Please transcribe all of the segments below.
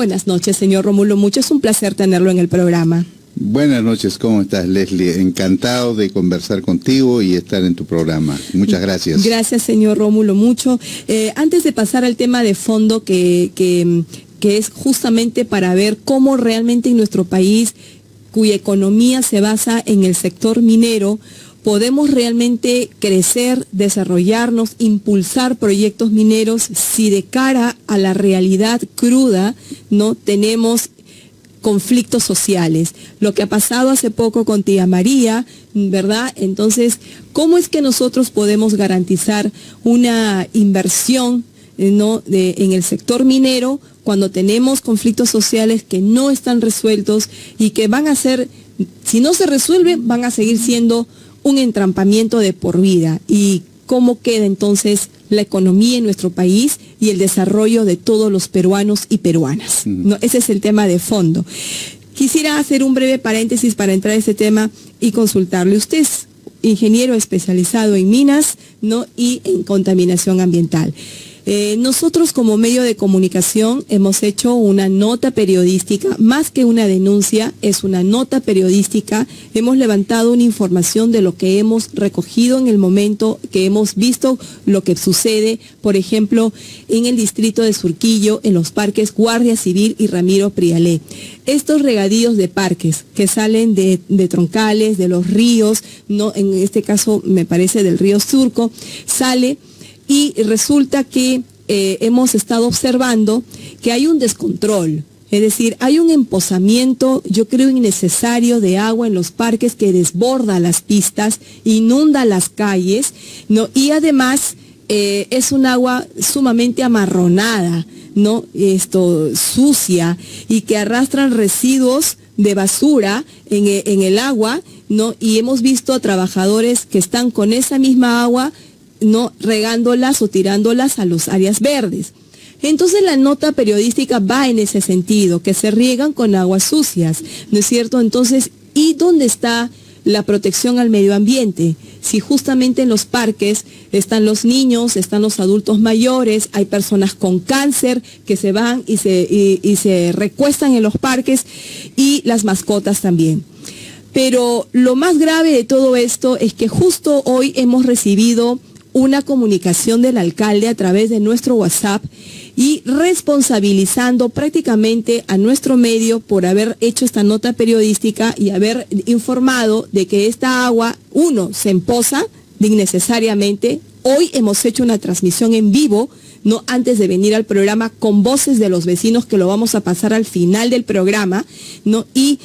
Buenas noches, señor Rómulo Mucho. Es un placer tenerlo en el programa. Buenas noches, ¿cómo estás, Leslie? Encantado de conversar contigo y estar en tu programa. Muchas gracias. Gracias, señor Rómulo Mucho. Antes de pasar al tema de fondo, que es justamente para ver cómo realmente en nuestro país, cuya economía se basa en el sector minero, podemos realmente crecer, desarrollarnos, impulsar proyectos mineros si de cara a la realidad cruda no tenemos conflictos sociales. Lo que ha pasado hace poco con Tía María, ¿verdad? Entonces, ¿cómo es que nosotros podemos garantizar una inversión en el sector minero cuando tenemos conflictos sociales que no están resueltos y que van a ser, si no se resuelven, van a seguir siendo un entrampamiento de por vida? ¿Y cómo queda entonces la economía en nuestro país y el desarrollo de todos los peruanos y peruanas? ¿No? Ese es el tema de fondo. Quisiera hacer un breve paréntesis para entrar a ese tema y consultarle. Usted es ingeniero especializado en minas, ¿no?, y en contaminación ambiental. Nosotros como medio de comunicación hemos hecho una nota periodística, más que una denuncia, es una nota periodística. Hemos levantado una información de lo que hemos recogido en el momento que hemos visto lo que sucede, por ejemplo, en el distrito de Surquillo, en los parques Guardia Civil y Ramiro Prialé. Estos regadíos de parques que salen de troncales, de los ríos, no, en este caso me parece del río Surco, sale. Y resulta que hemos estado observando que hay un descontrol, es decir, hay un empozamiento, yo creo, innecesario de agua en los parques que desborda las pistas, inunda las calles, ¿no? Y además es un agua sumamente amarronada, ¿no? Sucia, y que arrastran residuos de basura en el agua, ¿no? Y hemos visto a trabajadores que están con esa misma agua, no regándolas o tirándolas a las áreas verdes. Entonces la nota periodística va en ese sentido, que se riegan con aguas sucias, ¿no es cierto? Entonces, ¿y dónde está la protección al medio ambiente? Si justamente en los parques están los niños, están los adultos mayores, hay personas con cáncer que se van y se recuestan en los parques, y las mascotas también. Pero lo más grave de todo esto es que justo hoy hemos recibido una comunicación del alcalde a través de nuestro WhatsApp y responsabilizando prácticamente a nuestro medio por haber hecho esta nota periodística y haber informado de que esta agua, se empoza innecesariamente. Hoy hemos hecho una transmisión en vivo, no antes de venir al programa, con voces de los vecinos, que lo vamos a pasar al final del programa, ¿no? Y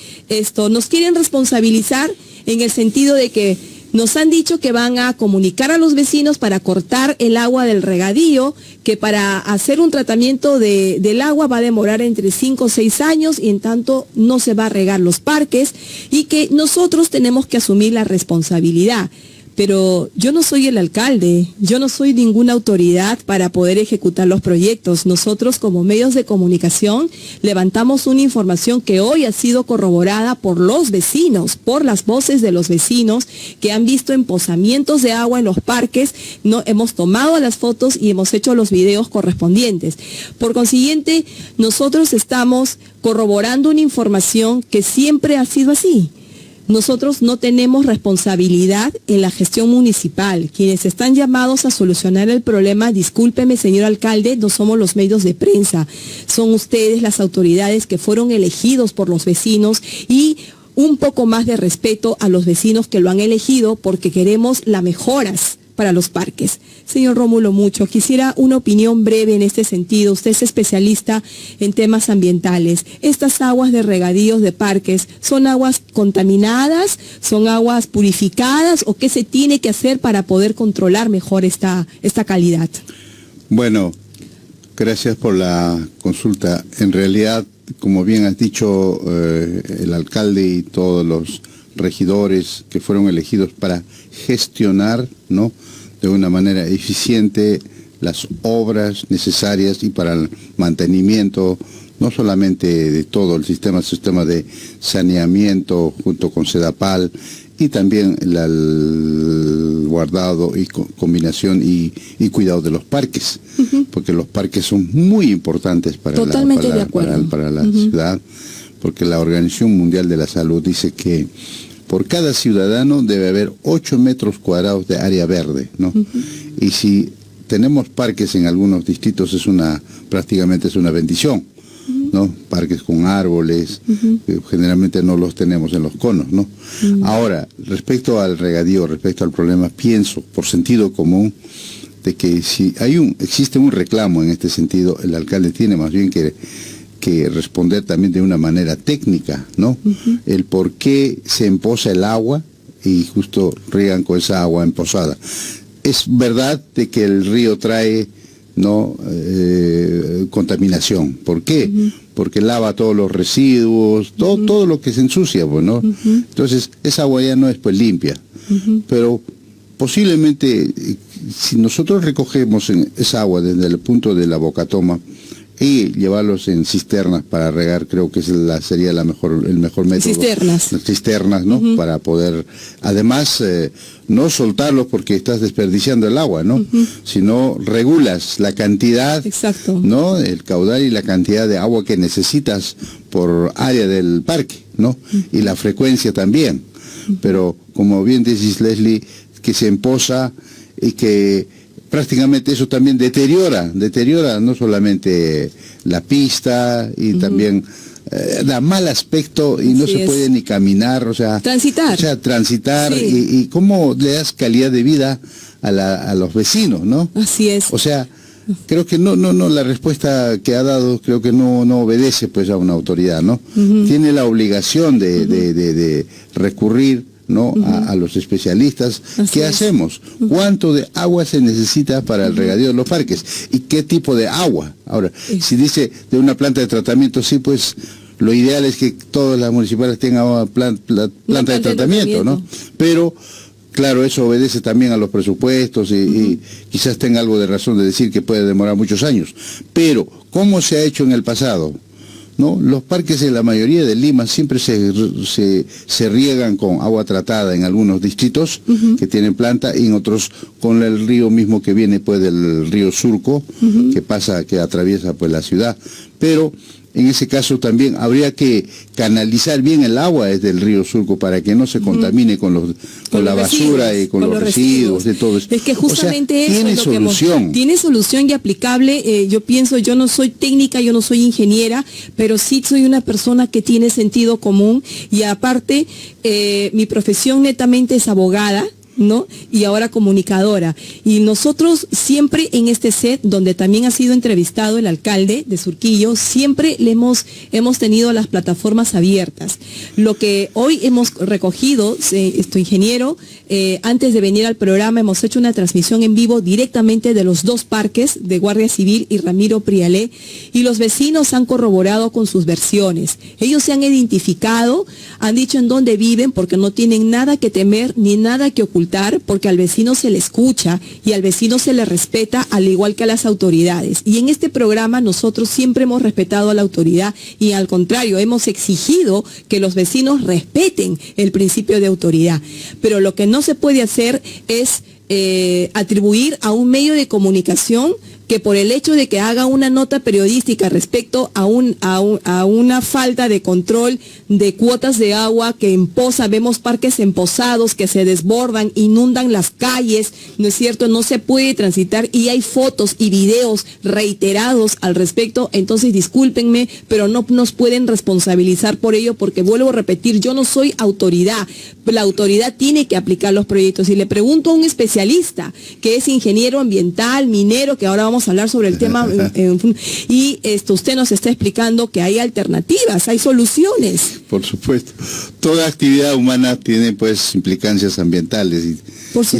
nos quieren responsabilizar en el sentido de que nos han dicho que van a comunicar a los vecinos para cortar el agua del regadío, que para hacer un tratamiento del agua va a demorar entre 5 o 6 años y en tanto no se va a regar los parques, y que nosotros tenemos que asumir la responsabilidad. Pero yo no soy el alcalde, yo no soy ninguna autoridad para poder ejecutar los proyectos. Nosotros como medios de comunicación levantamos una información que hoy ha sido corroborada por los vecinos, por las voces de los vecinos que han visto empozamientos de agua en los parques. No, hemos tomado las fotos y hemos hecho los videos correspondientes. Por consiguiente, nosotros estamos corroborando una información que siempre ha sido así. Nosotros no tenemos responsabilidad en la gestión municipal. Quienes están llamados a solucionar el problema, discúlpeme, señor alcalde, no somos los medios de prensa. Son ustedes las autoridades que fueron elegidos por los vecinos, y un poco más de respeto a los vecinos que lo han elegido, porque queremos las mejoras para los parques. Señor Rómulo Mucho, quisiera una opinión breve en este sentido. Usted es especialista en temas ambientales. ¿Estas aguas de regadíos de parques son aguas contaminadas, son aguas purificadas, o qué se tiene que hacer para poder controlar mejor esta calidad? Bueno, gracias por la consulta. En realidad, como bien has dicho, el alcalde y todos los regidores que fueron elegidos para gestionar, ¿no?, de una manera eficiente las obras necesarias y para el mantenimiento no solamente de todo el sistema de saneamiento junto con Sedapal y también el guardado y combinación y cuidado de los parques, porque los parques son muy importantes para la ciudad, porque la Organización Mundial de la Salud dice que por cada ciudadano debe haber 8 metros cuadrados de área verde, ¿no? Y si tenemos parques en algunos distritos, prácticamente es una bendición, ¿no? Parques con árboles, que generalmente no los tenemos en los conos, ¿no? Ahora, respecto al regadío, respecto al problema, pienso, por sentido común, de que si existe un reclamo en este sentido, el alcalde tiene más bien que responder también de una manera técnica, ¿no? El por qué se empoza el agua y justo riegan con esa agua empozada. Es verdad de que el río trae, ¿no? Contaminación. ¿Por qué? Porque lava todos los residuos, todo lo que se ensucia, pues, ¿no? Entonces, esa agua ya no es pues limpia. Pero posiblemente, si nosotros recogemos esa agua desde el punto de la bocatoma y llevarlos en cisternas para regar, creo que sería el mejor método. Cisternas. Cisternas, ¿no? Para poder, además, no soltarlos porque estás desperdiciando el agua, ¿no? Sino regulas la cantidad, exacto, ¿no? El caudal y la cantidad de agua que necesitas por área del parque, ¿no? Y la frecuencia también. Pero, como bien decís, Leslie, que se empoza y que prácticamente eso también deteriora no solamente la pista y también da mal aspecto y no se puede ni caminar, o sea, transitar sí. y cómo le das calidad de vida a los vecinos, ¿no? Así es. O sea, creo que no, la respuesta que ha dado creo que no obedece pues a una autoridad, ¿no? Tiene la obligación de recurrir, ¿no? A los especialistas. ¿Qué hacemos? ¿Cuánto de agua se necesita para el regadío de los parques? ¿Y qué tipo de agua? Ahora, si dice de una planta de tratamiento, sí, pues lo ideal es que todas las municipales tengan planta de tratamiento, ¿no? Pero, claro, eso obedece también a los presupuestos y quizás tenga algo de razón de decir que puede demorar muchos años. Pero, ¿cómo se ha hecho en el pasado? ¿No? Los parques en la mayoría de Lima siempre se riegan con agua tratada en algunos distritos que tienen planta y en otros con el río mismo que viene pues del río Surco, que atraviesa pues la ciudad. Pero en ese caso también habría que canalizar bien el agua desde el río Surco para que no se contamine con la basura y con los residuos de todo eso. Es que justamente o sea, tiene solución. Tiene solución y aplicable. Yo pienso, yo no soy técnica, yo no soy ingeniera, pero sí soy una persona que tiene sentido común y aparte mi profesión netamente es abogada, ¿no? Y ahora comunicadora. Y nosotros siempre en este set, donde también ha sido entrevistado el alcalde de Surquillo, siempre hemos tenido las plataformas abiertas. Lo que hoy hemos recogido, estoy ingeniero, antes de venir al programa hemos hecho una transmisión en vivo directamente de los dos parques de Guardia Civil y Ramiro Prialé, y los vecinos han corroborado con sus versiones. Ellos se han identificado, han dicho en dónde viven porque no tienen nada que temer ni nada que ocultar, porque al vecino se le escucha y al vecino se le respeta al igual que a las autoridades. Y en este programa nosotros siempre hemos respetado a la autoridad y al contrario, hemos exigido que los vecinos respeten el principio de autoridad. Pero lo que no se puede hacer es atribuir a un medio de comunicación que por el hecho de que haga una nota periodística respecto a una falta de control de cuotas de agua que empoza, vemos parques empozados que se desbordan, inundan las calles, ¿no es cierto? No se puede transitar y hay fotos y videos reiterados al respecto. Entonces discúlpenme, pero no nos pueden responsabilizar por ello porque vuelvo a repetir, yo no soy autoridad, la autoridad tiene que aplicar los proyectos. Y le pregunto a un especialista que es ingeniero ambiental, minero, que ahora vamos a hablar sobre el tema, y usted nos está explicando que hay alternativas, hay soluciones. Por supuesto. Toda actividad humana tiene pues implicancias ambientales y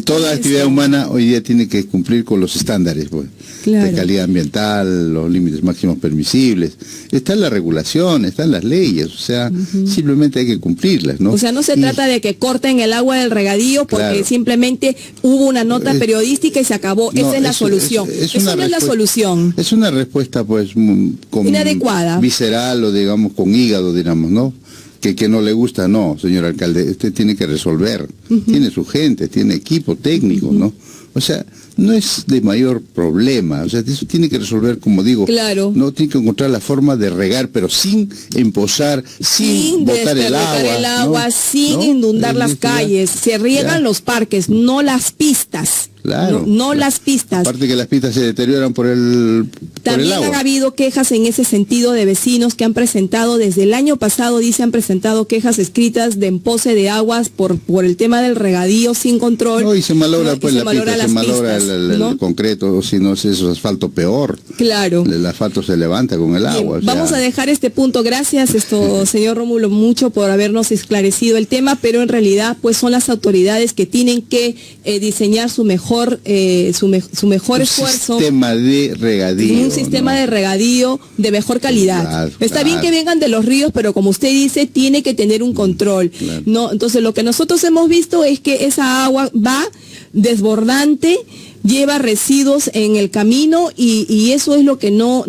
toda actividad humana hoy día tiene que cumplir con los estándares pues, de calidad ambiental, los límites máximos permisibles. Está en la regulación, están las leyes, o sea, simplemente hay que cumplirlas, ¿no? O sea, no se trata de que corten el agua del regadío porque simplemente hubo una nota periodística y se acabó. Esa es la solución. Esa no es la solución. Es una respuesta pues inadecuada, visceral o digamos con hígado, digamos, ¿no? que no le gusta, no, señor alcalde, usted tiene que resolver, tiene su gente, tiene equipo técnico, ¿no? O sea, no es de mayor problema, o sea, eso tiene que resolver, como digo, claro. No tiene que encontrar la forma de regar, pero sin empozar, sin botar el agua, ¿no? Sin inundar las calles, se riegan los parques, no las pistas. Claro. No las pistas. Aparte que las pistas se deterioran por el También agua. han habido quejas en ese sentido de vecinos que han presentado, desde el año pasado, han presentado quejas escritas de empose de aguas por el tema del regadío sin control. No, y se malogra, ¿no? Pues la pista, se malogra el concreto, o si no es eso, asfalto peor. Claro. El asfalto se levanta con el agua. Bien, vamos a dejar este punto. Gracias, señor Rómulo, mucho por habernos esclarecido el tema, pero en realidad pues son las autoridades que tienen que diseñar su mejor esfuerzo. Un sistema de regadío. Un sistema de regadío de mejor calidad. Claro, Está bien que vengan de los ríos, pero como usted dice, tiene que tener un control. Claro. ¿No? Entonces lo que nosotros hemos visto es que esa agua va desbordante, lleva residuos en el camino y eso es lo que no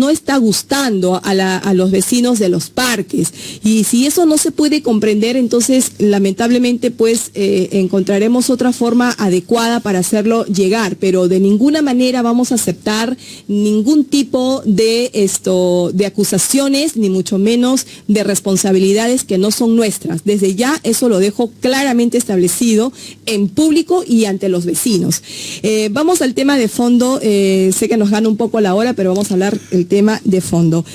está gustando a los vecinos de los parques. Y si eso no se puede comprender, entonces lamentablemente pues encontraremos otra forma adecuada para hacerlo llegar, pero de ninguna manera vamos a aceptar ningún tipo de acusaciones, ni mucho menos de responsabilidades que no son nuestras. Desde ya eso lo dejo claramente establecido en público y ante los vecinos. Vamos al tema de fondo, sé que nos gana un poco la hora, pero vamos a hablar el tema de fondo.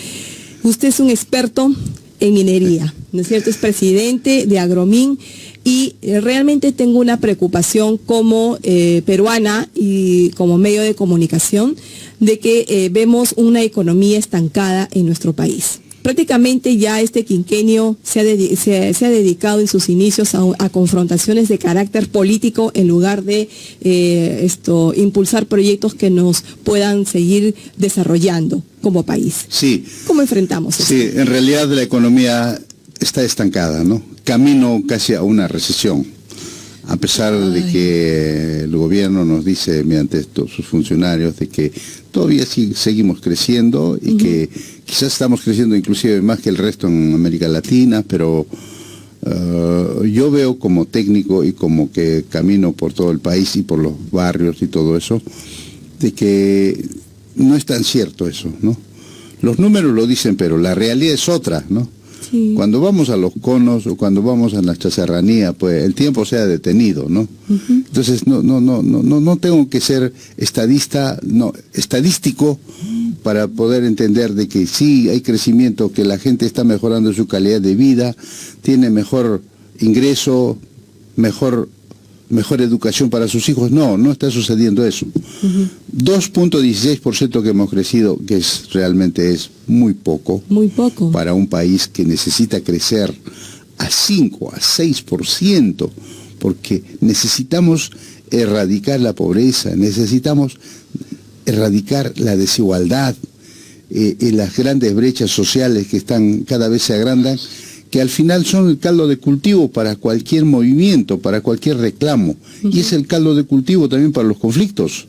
Usted es un experto en minería, ¿no es cierto? Es presidente de Agromin y realmente tengo una preocupación como peruana y como medio de comunicación de que vemos una economía estancada en nuestro país. Prácticamente ya este quinquenio se ha dedicado en sus inicios a confrontaciones de carácter político en lugar de impulsar proyectos que nos puedan seguir desarrollando como país. Sí. ¿Cómo enfrentamos eso? Sí, en realidad la economía está estancada, ¿no? Camino casi a una recesión. A pesar de que el gobierno nos dice, mediante sus funcionarios, de que todavía seguimos creciendo y que quizás estamos creciendo inclusive más que el resto en América Latina, pero yo veo como técnico y como que camino por todo el país y por los barrios y todo eso, de que no es tan cierto eso, ¿no? Los números lo dicen, pero la realidad es otra, ¿no? Sí. Cuando vamos a los conos o cuando vamos a nuestra serranía, pues el tiempo se ha detenido, ¿no? Entonces no tengo que ser estadístico para poder entender de que sí hay crecimiento, que la gente está mejorando su calidad de vida, tiene mejor ingreso, mejor educación para sus hijos. No está sucediendo eso. 2.16% que hemos crecido, que realmente es muy poco para un país que necesita crecer a 5, a 6%, porque necesitamos erradicar la pobreza, necesitamos erradicar la desigualdad, y las grandes brechas sociales que cada vez se agrandan, que al final son el caldo de cultivo para cualquier movimiento, para cualquier reclamo, y es el caldo de cultivo también para los conflictos.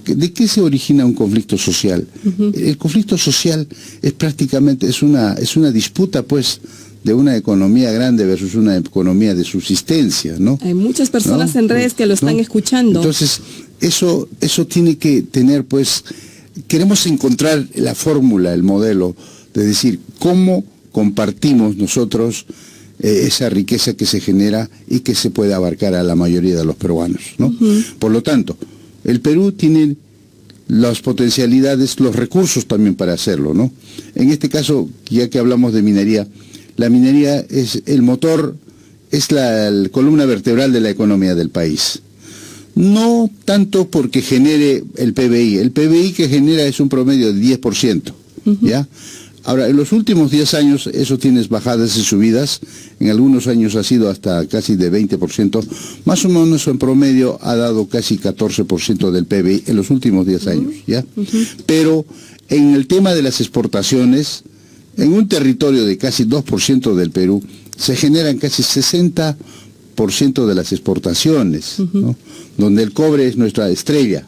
¿De qué se origina un conflicto social? El conflicto social es prácticamente, es una disputa, pues, de una economía grande versus una economía de subsistencia, ¿no? Hay muchas personas en redes que lo están escuchando. Entonces, eso tiene que tener, pues, queremos encontrar la fórmula, el modelo, de decir, ¿cómo compartimos nosotros esa riqueza que se genera y que se puede abarcar a la mayoría de los peruanos, ¿no? Por lo tanto, el Perú tiene las potencialidades, los recursos también para hacerlo, ¿no? En este caso, ya que hablamos de minería, la minería es el motor, es la columna vertebral de la economía del país. No tanto porque genere el PBI que genera es un promedio de 10%, ¿ya? Ahora, en los últimos 10 años eso tienes bajadas y subidas, en algunos años ha sido hasta casi de 20%, más o menos en promedio ha dado casi 14% del PBI en los últimos 10 años, ¿ya? Pero en el tema de las exportaciones, en un territorio de casi 2% del Perú, se generan casi 60% de las exportaciones, ¿no? Donde el cobre es nuestra estrella.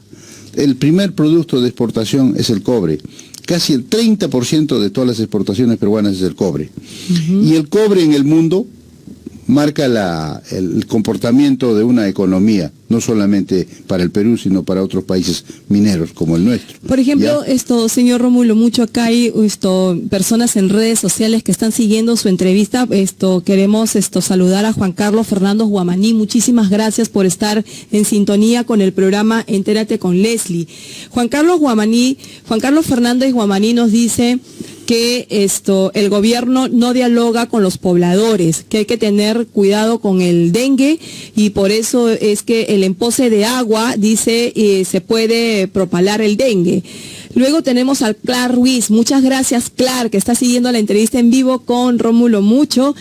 El primer producto de exportación es el cobre. casi el 30% de todas las exportaciones peruanas es el cobre. Y el cobre en el mundo marca el comportamiento de una economía, no solamente para el Perú, sino para otros países mineros como el nuestro. Por ejemplo, señor Rómulo, mucho acá hay personas en redes sociales que están siguiendo su entrevista. Queremos saludar a Juan Carlos Fernández Guamaní. Muchísimas gracias por estar en sintonía con el programa Entérate con Leslie. Juan Carlos Fernández Guamaní nos dice que el gobierno no dialoga con los pobladores, que hay que tener cuidado con el dengue, y por eso es que el empose de agua, dice, se puede propalar el dengue. Luego tenemos al Clark Ruiz. Muchas gracias, Clark, que está siguiendo la entrevista en vivo con Rómulo Mucho.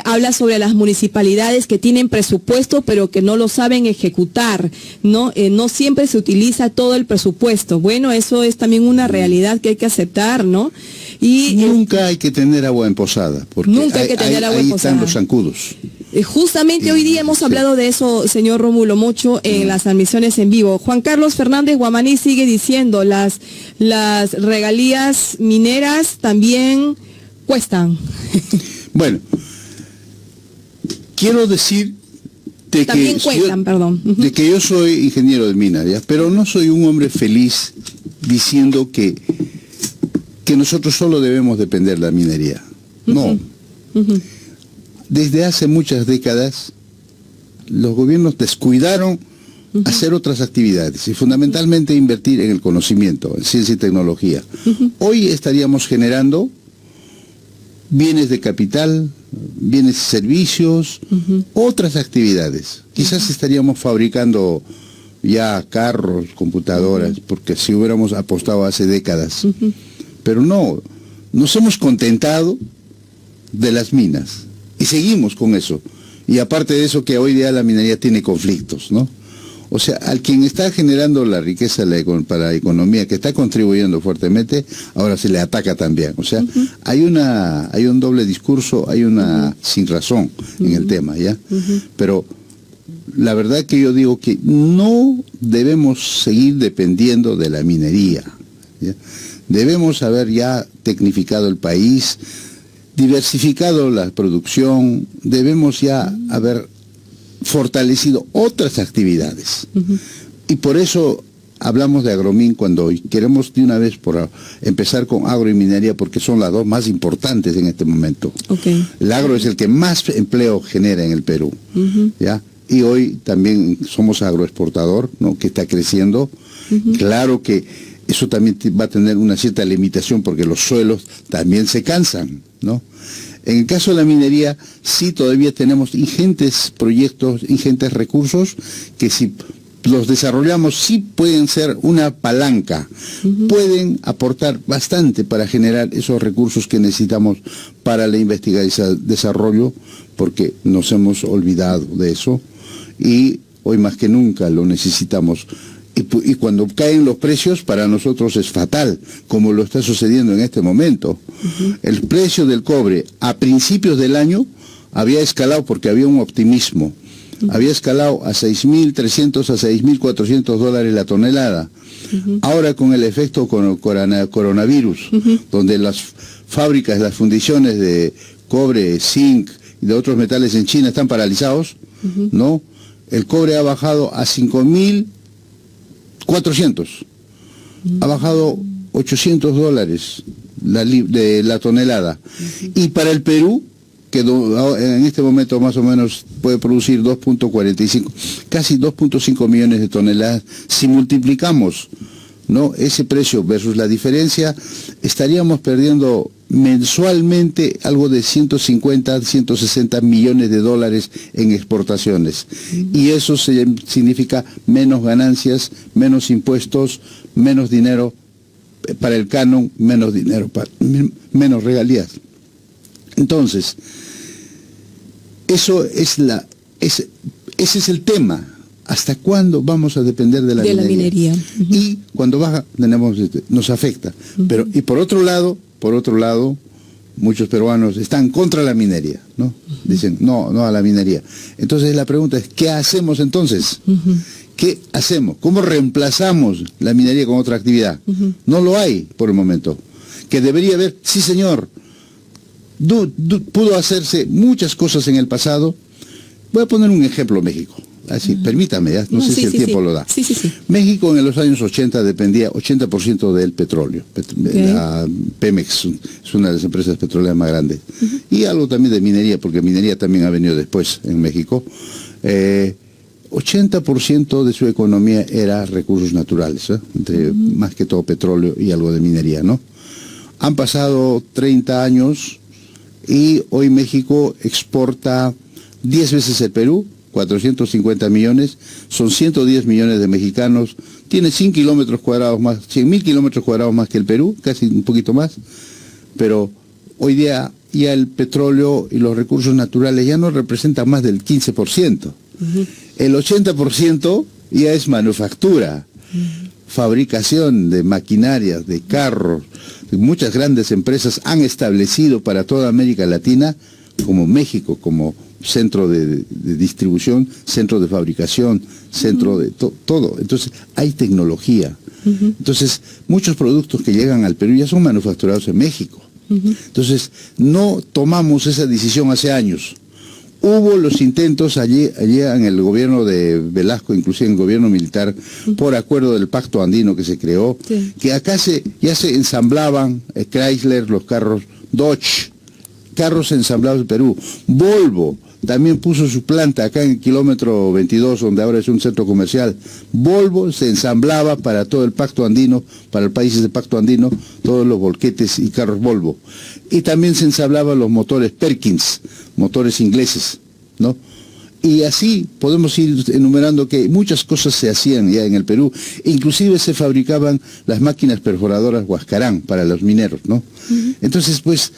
Habla sobre las municipalidades que tienen presupuesto, pero que no lo saben ejecutar, ¿no? No siempre se utiliza todo el presupuesto. Bueno, eso es también una realidad que hay que aceptar, ¿no? Y nunca hay que tener agua emposada, porque nunca hay que tener agua emposada. Ahí están los zancudos. Justamente hoy día hemos hablado de eso, señor Rómulo Mucho, en las transmisiones en vivo. Juan Carlos Fernández Guamaní sigue diciendo, las regalías mineras también cuestan. Bueno, quiero decir de que yo soy ingeniero de minas, ¿ya? Pero no soy un hombre feliz diciendo que nosotros solo debemos depender de la minería. No. Desde hace muchas décadas, los gobiernos descuidaron hacer otras actividades y fundamentalmente invertir en el conocimiento, en ciencia y tecnología. Hoy estaríamos generando bienes de capital, bienes y servicios, otras actividades. Quizás estaríamos fabricando ya carros, computadoras, porque si hubiéramos apostado hace décadas. Pero no, nos hemos contentado de las minas y seguimos con eso. Y aparte de eso, que hoy día la minería tiene conflictos, ¿no? O sea, al quien está generando la riqueza para la economía, que está contribuyendo fuertemente, ahora se le ataca también. O sea, hay un doble discurso, hay una sin razón en el tema, ¿ya? Pero la verdad que yo digo que no debemos seguir dependiendo de la minería, ¿ya? Debemos haber ya tecnificado el país, diversificado la producción, debemos ya haber fortalecido otras actividades. Y por eso hablamos de Agromín cuando queremos de una vez empezar con agro y minería, porque son las dos más importantes en este momento. El agro es el que más empleo genera en el Perú, ¿ya? Y hoy también somos agroexportador, ¿no? Que está creciendo. Claro que eso también va a tener una cierta limitación porque los suelos también se cansan, ¿no? En el caso de la minería, sí todavía tenemos ingentes proyectos, ingentes recursos, que si los desarrollamos sí pueden ser una palanca, pueden aportar bastante para generar esos recursos que necesitamos para la investigación y desarrollo, porque nos hemos olvidado de eso, y hoy más que nunca lo necesitamos. Y cuando caen los precios, para nosotros es fatal, como lo está sucediendo en este momento. El precio del cobre a principios del año había escalado porque había un optimismo. Había escalado a 6.300 a 6.400 dólares la tonelada. Ahora con el efecto coronavirus, donde las fábricas, las fundiciones de cobre, zinc y de otros metales en China están paralizados, ¿no? El cobre ha bajado a 5.400. Ha bajado 800 dólares de la tonelada. Y para el Perú, que en este momento más o menos puede producir 2.45, casi 2.5 millones de toneladas, si multiplicamos, ¿no?, ese precio versus la diferencia, estaríamos perdiendo mensualmente algo de 150, 160 millones de dólares en exportaciones. Y eso significa menos ganancias, menos impuestos, menos dinero para el canon, menos dinero menos regalías. Entonces, ese es el tema. ¿Hasta cuándo vamos a depender de la minería? Y cuando baja, nos afecta. Pero, y por otro lado, muchos peruanos están contra la minería, ¿no? Dicen no a la minería. Entonces la pregunta es, ¿qué hacemos entonces? ¿Qué hacemos? ¿Cómo reemplazamos la minería con otra actividad? No lo hay por el momento. Que debería haber, sí señor, pudo hacerse muchas cosas en el pasado. Voy a poner un ejemplo, México. Así, permítame, ¿ya? No sé si el tiempo lo da. Sí. México en los años 80 dependía 80% del petróleo. La Pemex es una de las empresas petroleras más grandes. Y algo también de minería, porque minería también ha venido después en México. 80% de su economía era recursos naturales, entre más que todo petróleo y algo de minería, ¿no? Han pasado 30 años y hoy México exporta 10 veces el Perú, 450 millones, son 110 millones de mexicanos, tiene 100 kilómetros cuadrados más, 100.000 kilómetros cuadrados más que el Perú, casi un poquito más, pero hoy día ya el petróleo y los recursos naturales ya no representan más del 15%. El 80% ya es manufactura, fabricación de maquinarias, de carros. Muchas grandes empresas han establecido para toda América Latina, como México, como centro de distribución, centro de fabricación, centro de todo. Entonces, hay tecnología. Entonces, muchos productos que llegan al Perú ya son manufacturados en México. Entonces, no tomamos esa decisión hace años. Hubo los intentos allí en el gobierno de Velasco, inclusive en el gobierno militar, por acuerdo del Pacto Andino que se creó, que acá ya se ensamblaban Chrysler, los carros Dodge, carros ensamblados en Perú. Volvo también puso su planta acá en el kilómetro 22, donde ahora es un centro comercial. Volvo se ensamblaba para todo el Pacto Andino, para los países del Pacto Andino, todos los volquetes y carros Volvo. Y también se ensamblaban los motores Perkins, motores ingleses, ¿no? Y así podemos ir enumerando que muchas cosas se hacían ya en el Perú. Inclusive se fabricaban las máquinas perforadoras Huascarán para los mineros, ¿no? Entonces, pues,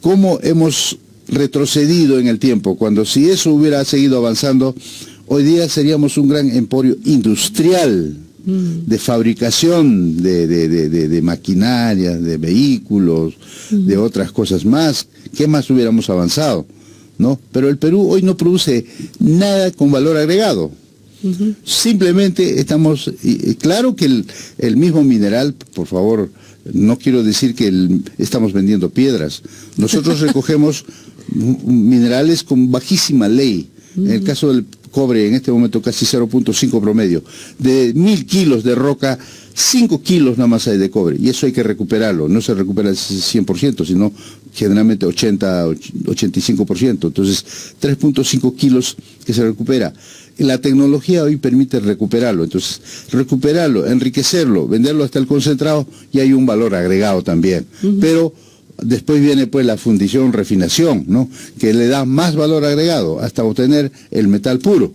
¿cómo hemos retrocedido en el tiempo? Cuando si eso hubiera seguido avanzando, hoy día seríamos un gran emporio industrial de fabricación de maquinarias, de vehículos, de otras cosas más. ¿Qué más hubiéramos avanzado? ¿No? Pero el Perú hoy no produce nada con valor agregado. Simplemente estamos, claro que el mismo mineral, por favor, no quiero decir que estamos vendiendo piedras. Nosotros recogemos minerales con bajísima ley. En el caso del cobre, en este momento casi 0.5 promedio. De 1.000 kilos de roca, 5 kilos nada más hay de cobre. Y eso hay que recuperarlo. No se recupera el 100%, sino generalmente 85%. Entonces, 3.5 kilos que se recupera. La tecnología hoy permite recuperarlo. Entonces, recuperarlo, enriquecerlo, venderlo hasta el concentrado, y hay un valor agregado también. Pero después viene pues la fundición, refinación, ¿no? Que le da más valor agregado hasta obtener el metal puro.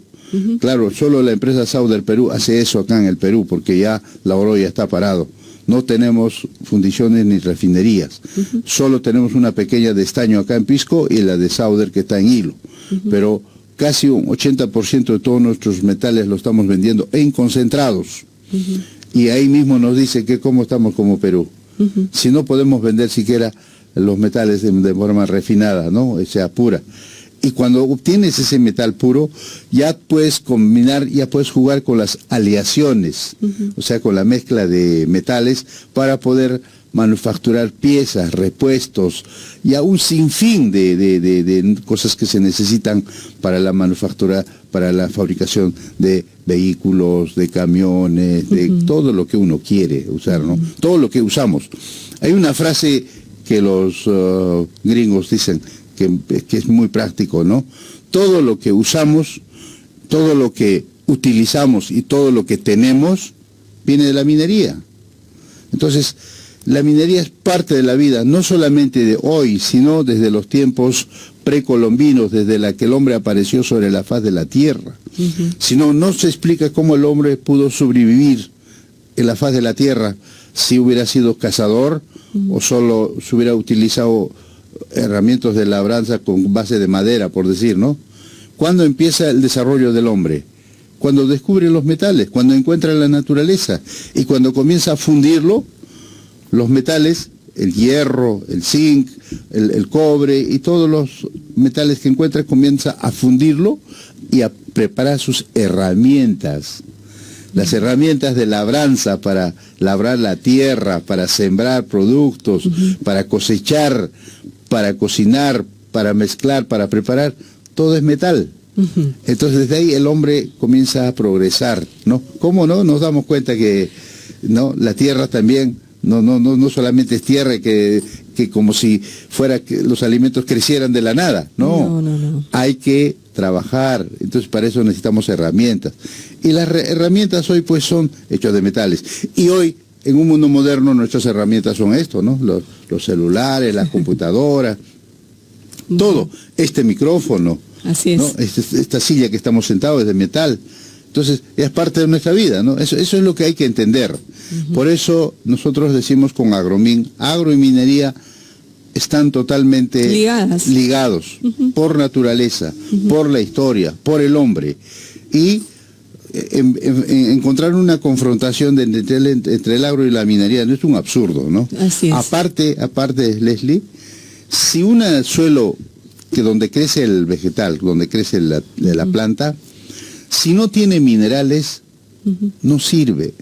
Claro, solo la empresa Sauder Perú hace eso acá en el Perú, porque ya la oro ya está parado. No tenemos fundiciones ni refinerías. Solo tenemos una pequeña de estaño acá en Pisco y la de Sauder que está en Hilo. Pero casi un 80% de todos nuestros metales lo estamos vendiendo en concentrados. Y ahí mismo nos dice que cómo estamos como Perú. Si no podemos vender siquiera los metales de forma refinada, ¿no? O sea, pura. Y cuando obtienes ese metal puro, ya puedes combinar, ya puedes jugar con las aleaciones, o sea, con la mezcla de metales para poder manufacturar piezas, repuestos, y a un sinfín de cosas que se necesitan para la manufactura, para la fabricación de vehículos, de camiones, de todo lo que uno quiere usar, ¿no? Todo lo que usamos. Hay una frase que los gringos dicen que es muy práctico, ¿no? Todo lo que usamos, todo lo que utilizamos y todo lo que tenemos viene de la minería. Entonces, la minería es parte de la vida, no solamente de hoy, sino desde los tiempos precolombinos, desde la que el hombre apareció sobre la faz de la tierra. Sino no se explica cómo el hombre pudo sobrevivir en la faz de la tierra si hubiera sido cazador o solo se hubiera utilizado herramientas de labranza con base de madera, por decir, ¿no? ¿Cuándo empieza el desarrollo del hombre? Cuando descubre los metales, cuando encuentra la naturaleza y cuando comienza a fundirlo, los metales, el hierro, el zinc, el cobre y todos los metales que encuentra, comienza a fundirlo y a preparar sus herramientas. Las herramientas de labranza para labrar la tierra, para sembrar productos, para cosechar, para cocinar, para mezclar, para preparar, todo es metal. Entonces desde ahí el hombre comienza a progresar, ¿no? ¿Cómo no? Nos damos cuenta que no, la tierra también no solamente es tierra que como si fuera que los alimentos crecieran de la nada, no. Hay que trabajar, entonces para eso necesitamos herramientas. Y las herramientas hoy pues son hechas de metales. Y hoy, en un mundo moderno, nuestras herramientas son esto, ¿no? Los celulares, las computadoras, todo. Este micrófono, así es, ¿no? Esta silla que estamos sentados es de metal. Entonces, es parte de nuestra vida, ¿no? Eso es lo que hay que entender. Por eso nosotros decimos con Agromin, agro y minería están totalmente ligados por naturaleza, por la historia, por el hombre. Y encontrar una confrontación entre el agro y la minería no es un absurdo, ¿no? Así es. Aparte, Leslie, si un suelo que donde crece el vegetal, donde crece la planta, si no tiene minerales, no sirve.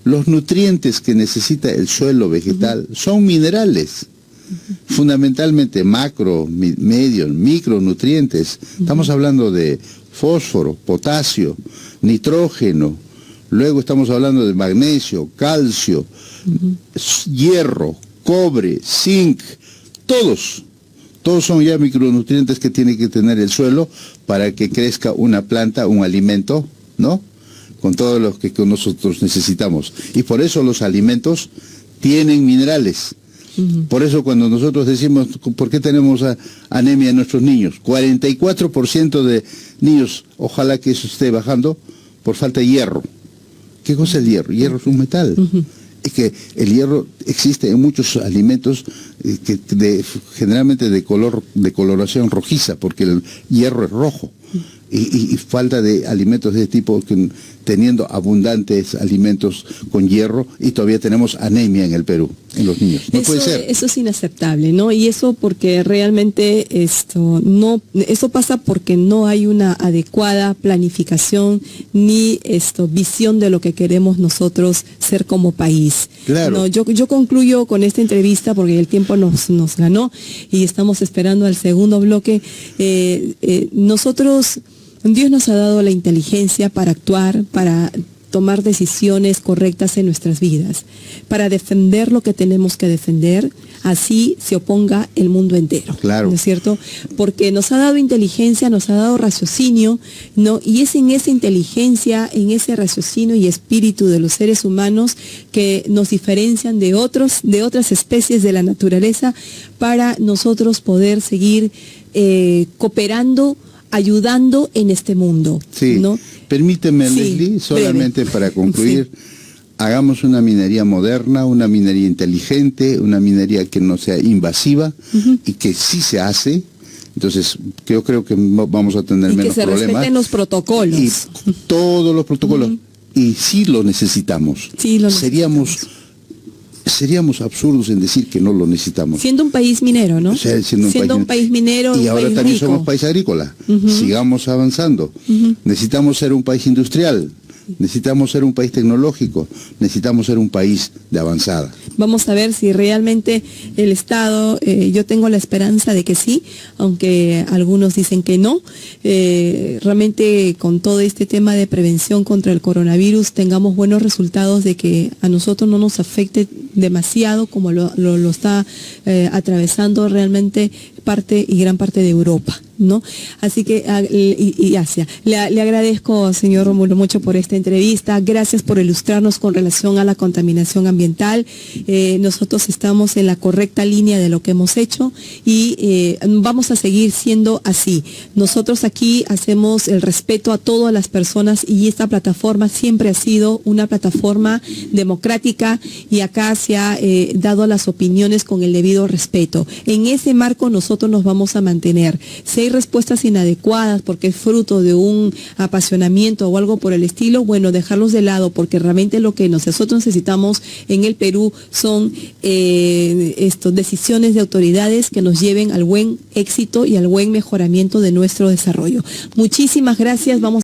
Los nutrientes que necesita el suelo vegetal son minerales. Fundamentalmente macro, medio, micronutrientes. Estamos hablando de fósforo, potasio, nitrógeno. Luego estamos hablando de magnesio, calcio, hierro, cobre, zinc. Todos son ya micronutrientes que tiene que tener el suelo para que crezca una planta, un alimento, ¿no? Con todo lo que nosotros necesitamos. Y por eso los alimentos tienen minerales. Por eso cuando nosotros decimos, ¿por qué tenemos anemia en nuestros niños? 44% de niños, ojalá que eso esté bajando, por falta de hierro. ¿Qué cosa es el hierro? Hierro es un metal. Es que el hierro existe en muchos alimentos generalmente de coloración rojiza, porque el hierro es rojo. Y falta de alimentos de este tipo, teniendo abundantes alimentos con hierro, y todavía tenemos anemia en el Perú, en los niños. No puede ser. Eso es inaceptable, ¿no? Y eso porque realmente eso pasa porque no hay una adecuada planificación ni visión de lo que queremos nosotros ser como país. Claro. No, yo concluyo con esta entrevista porque el tiempo nos ganó y estamos esperando al segundo bloque. Dios nos ha dado la inteligencia para actuar, para tomar decisiones correctas en nuestras vidas, para defender lo que tenemos que defender, así se oponga el mundo entero. Claro. ¿No es cierto? Porque nos ha dado inteligencia, nos ha dado raciocinio, ¿no? Y es en esa inteligencia, en ese raciocinio y espíritu de los seres humanos que nos diferencian de otras especies de la naturaleza para nosotros poder seguir cooperando, ayudando en este mundo. Sí, ¿no? Permíteme, sí, Leslie, solamente breve. Para concluir, sí. Hagamos una minería moderna, una minería inteligente, una minería que no sea invasiva y que sí se hace. Entonces, yo creo que vamos a tener menos problemas. Y que se respeten los protocolos. Y todos los protocolos. Y sí lo necesitamos. Sí lo necesitamos. Seríamos absurdos en decir que no lo necesitamos. Siendo un país minero, ¿no? O sea, siendo un país minero. Y ahora también rico. Somos país agrícola. Sigamos avanzando. Necesitamos ser un país industrial. Necesitamos ser un país tecnológico, necesitamos ser un país de avanzada. Vamos a ver si realmente el Estado, yo tengo la esperanza de que sí, aunque algunos dicen que no, realmente con todo este tema de prevención contra el coronavirus tengamos buenos resultados de que a nosotros no nos afecte demasiado como lo está atravesando realmente gran parte de Europa, ¿no? Así que, y Asia. Le agradezco, señor Rómulo, mucho por esta entrevista. Gracias por ilustrarnos con relación a la contaminación ambiental. Nosotros estamos en la correcta línea de lo que hemos hecho y vamos a seguir siendo así. Nosotros aquí hacemos el respeto a todas las personas y esta plataforma siempre ha sido una plataforma democrática y acá se ha dado las opiniones con el debido respeto. En ese marco nosotros nos vamos a mantener. Si hay respuestas inadecuadas porque es fruto de un apasionamiento o algo por el estilo, bueno, dejarlos de lado porque realmente lo que nosotros necesitamos en el Perú son decisiones de autoridades que nos lleven al buen éxito y al buen mejoramiento de nuestro desarrollo. Muchísimas gracias. Vamos